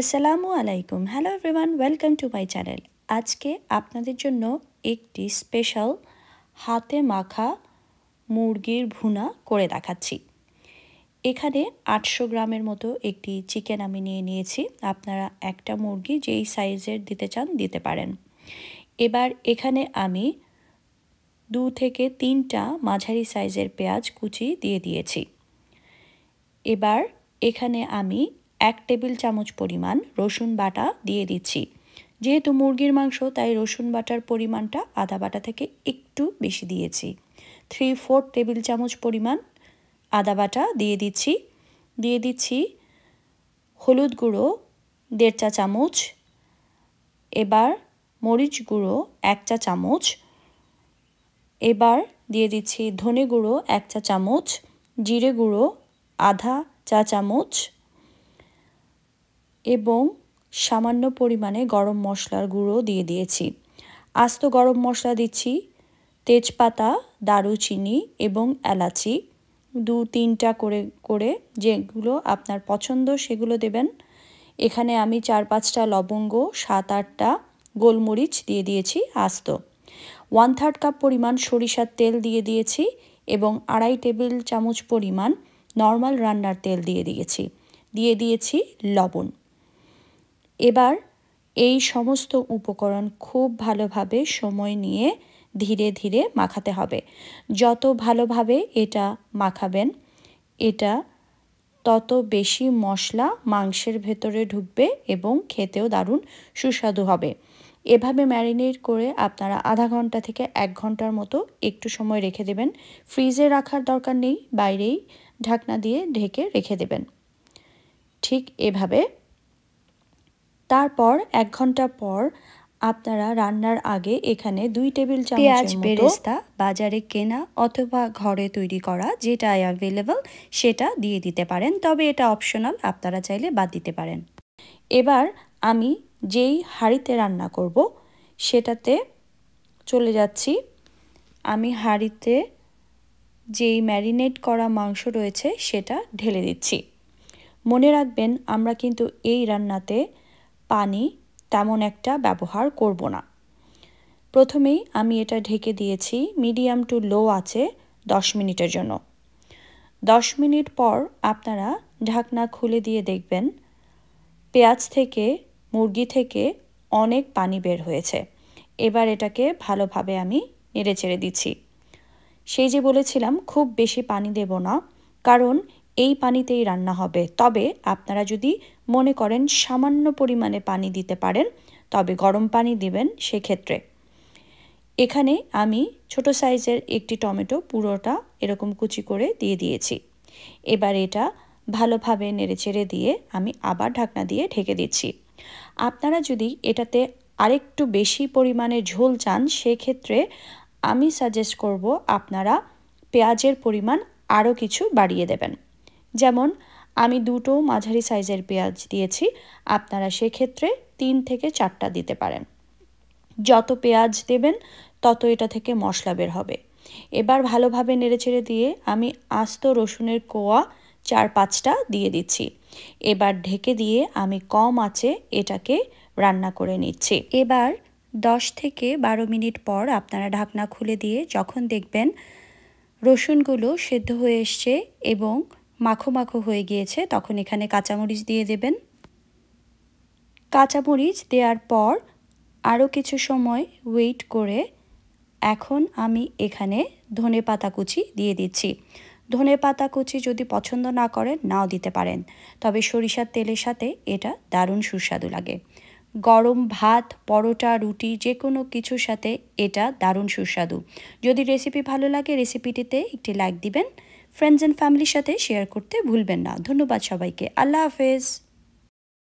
আসসালামু আলাইকুম। Hello everyone, welcome to my channel. আজকে আপনাদের জন্য একটি স্পেশাল হাতে মাখা মুরগির ভুনা করে দেখাচ্ছি। এখানে 800 গ্রামের মতো একটি চিকেন আমি নিয়েছি। আপনারা একটা মুরগি যেই সাইজের দিতে চান দিতে পারেন। এবার এখানে আমি 2 থেকে 3টা মাঝারি সাইজের পেঁয়াজ কুচি দিয়ে দিয়েছি। এবার এখানে আমি 1 টেবিল চামচ পরিমাণ রসুন বাটা দিয়ে দিচ্ছি। যেহেতু মুরগির মাংস তাই রসুন বাটার পরিমাণটা আদা বাটা থেকে একটু বেশি দিয়েছি। 3/4 টেবিল চামচ পরিমাণ আদা বাটা দিয়ে দিচ্ছি হলুদ গুঁড়ো 1.5 চা চামচ। এবার মরিচ গুঁড়ো 1 চা চামচ। এবার দিয়ে দিচ্ছি ধনে গুঁড়ো 1 চা চামচ, জিরে গুঁড়ো আধা চা চামচ এবং সামান্য পরিমাণে গরম মশলার গুঁড়ো দিয়ে দিয়েছি। আস্ত গরম মশলা দিচ্ছি তেজপাতা, দারুচিনি এবং এলাচি 2-3টা করে যেগুলো আপনার পছন্দ সেগুলো দেবেন। এখানে আমি 4-5টা লবঙ্গ, 7-8টা গোলমরিচ দিয়ে দিয়েছি আস্ত। 1/3 কাপ পরিমাণ সরিষার তেল দিয়ে দিয়েছি এবং 2.5 টেবিল চামচ পরিমাণ নর্মাল রান্নার তেল দিয়ে দিয়েছি লবণ। এবার এই সমস্ত উপকরণ খুব ভালোভাবে সময় নিয়ে ধীরে ধীরে মাখাতে হবে। যত ভালোভাবে এটা মাখাবেন এটা তত বেশি মশলা মাংসের ভেতরে ঢুকবে এবং খেতেও দারুণ সুস্বাদু হবে। এভাবে ম্যারিনেট করে আপনারা আধা ঘন্টা থেকে 1 ঘন্টার মতো একটু সময় রেখে দেবেন। ফ্রিজে রাখার দরকার নেই, বাইরেই ঢাকনা দিয়ে ঢেকে রেখে দেবেন। ঠিক এভাবে তারপর 1 ঘন্টা পর আপনারা রান্নার আগে এখানে 2 টেবিল চামচের মতো বেরেস্তা বাজারে কেনা অথবা ঘরে তৈরি করা যেটা অ্যাভেলেবল সেটা দিয়ে দিতে পারেন, তবে এটা অপশনাল, আপনারা চাইলে বাদ দিতে পারেন। এবার আমি যেই হাঁড়িতে রান্না করব সেটাতে চলে যাচ্ছি। আমি হাঁড়িতে যেই ম্যারিনেট করা মাংস রয়েছে সেটা ঢেলে দিচ্ছি। মনে রাখবেন আমরা কিন্তু এই রান্নাতে পানি তেমন একটা ব্যবহার করব না। প্রথমেই আমি এটা ঢেকে দিয়েছি মিডিয়াম টু লো আঁচে 10 মিনিটের জন্য। 10 মিনিট পর আপনারা ঢাকনা খুলে দিয়ে দেখবেন পেঁয়াজ থেকে মুরগি থেকে অনেক পানি বের হয়েছে। এবার এটাকে ভালোভাবে আমি নেড়েচেড়ে দিচ্ছি। সেই যে বলেছিলাম খুব বেশি পানি দেব না, কারণ এই পানিতেই রান্না হবে। তবে আপনারা যদি মনে করেন সামান্য পরিমাণে পানি দিতে পারেন তবে গরম পানি দিবেন সেক্ষেত্রে। এখানে আমি ছোট সাইজের একটি টমেটো পুরোটা এরকম কুচি করে দিয়ে দিয়েছি। এবার এটা ভালোভাবে নেড়েচেড়ে দিয়ে আমি আবার ঢাকনা দিয়ে ঢেকে দিচ্ছি। আপনারা যদি এটাতে আরেকটু বেশি পরিমাণে ঝোল চান সেক্ষেত্রে আমি সাজেস্ট করব আপনারা পেঁয়াজের পরিমাণ আরও কিছু বাড়িয়ে দেবেন। যেমন আমি 2টো মাঝারি সাইজের পেঁয়াজ দিয়েছি, আপনারা সেক্ষেত্রে 3 থেকে 4টা দিতে পারেন। যত পেঁয়াজ দেবেন তত এটা থেকে মশলা বের হবে। এবার ভালোভাবে নেড়েচেড়ে দিয়ে আমি আস্ত রসুনের কোয়া 4-5টা দিয়ে দিচ্ছি। এবার ঢেকে দিয়ে আমি কম আঁচে এটাকে রান্না করে নিচ্ছি। এবার 10 থেকে 12 মিনিট পর আপনারা ঢাকনা খুলে দিয়ে যখন দেখবেন রসুনগুলো সেদ্ধ হয়ে এসছে এবং মাখো মাখো হয়ে গিয়েছে তখন এখানে কাঁচামরিচ দিয়ে দেবেন। কাঁচামরিচ দেওয়ার পর আরও কিছু সময় ওয়েট করে এখন আমি এখানে ধনেপাতা কুচি দিয়ে দিচ্ছি। ধনেপাতা কুচি যদি পছন্দ না করেন নাও দিতে পারেন, তবে সরিষার তেলের সাথে এটা দারুণ সুস্বাদু লাগে। গরম ভাত, পরোটা, রুটি যে কোনো কিছুর সাথে এটা দারুণ সুস্বাদু। যদি রেসিপি ভালো লাগে রেসিপিটিতে একটি লাইক দিবেন, ফ্রেন্ডস অ্যান্ড ফ্যামিলির সাথে শেয়ার করতে ভুলবেন না। ধন্যবাদ সবাইকে। আল্লাহ হাফেজ।